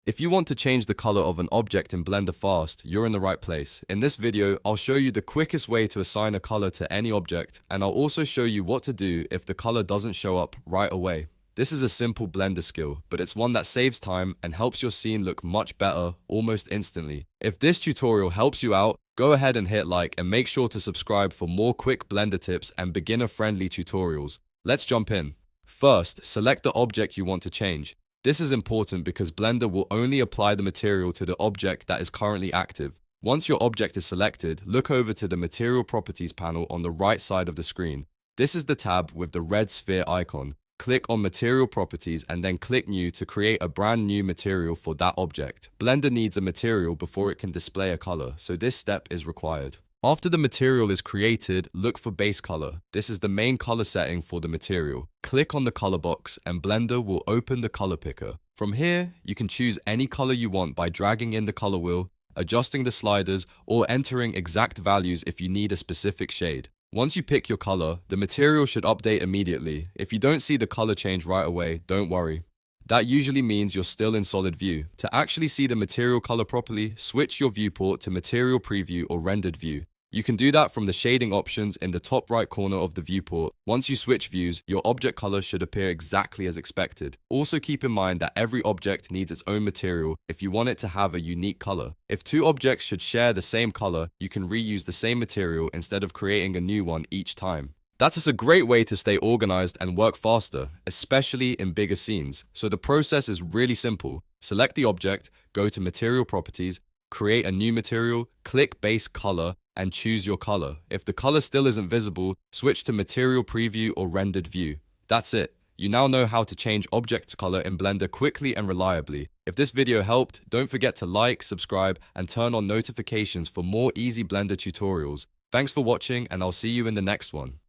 If you want to change the color of an object in Blender fast, you're in the right place. In this video, I'll show you the quickest way to assign a color to any object, and I'll also show you what to do if the color doesn't show up right away. This is a simple Blender skill, but it's one that saves time and helps your scene look much better almost instantly. If this tutorial helps you out, go ahead and hit like and make sure to subscribe for more quick Blender tips and beginner-friendly tutorials. Let's jump in. First, select the object you want to change. This is important because Blender will only apply the material to the object that is currently active. Once your object is selected, look over to the Material Properties panel on the right side of the screen. This is the tab with the red sphere icon. Click on Material Properties and then click New to create a brand new material for that object. Blender needs a material before it can display a color, so this step is required. After the material is created, look for base color. This is the main color setting for the material. Click on the color box and Blender will open the color picker. From here, you can choose any color you want by dragging in the color wheel, adjusting the sliders, or entering exact values if you need a specific shade. Once you pick your color, the material should update immediately. If you don't see the color change right away, don't worry. That usually means you're still in solid view. To actually see the material color properly, switch your viewport to Material Preview or Rendered View. You can do that from the shading options in the top right corner of the viewport. Once you switch views, your object color should appear exactly as expected. Also keep in mind that every object needs its own material if you want it to have a unique color. If two objects should share the same color, you can reuse the same material instead of creating a new one each time. That's just a great way to stay organized and work faster, especially in bigger scenes. So the process is really simple. Select the object, go to Material Properties, create a new material, click Base Color, and choose your color. If the color still isn't visible, switch to Material Preview or Rendered View. That's it. You now know how to change object color in Blender quickly and reliably. If this video helped, don't forget to like, subscribe, and turn on notifications for more easy Blender tutorials. Thanks for watching, and I'll see you in the next one.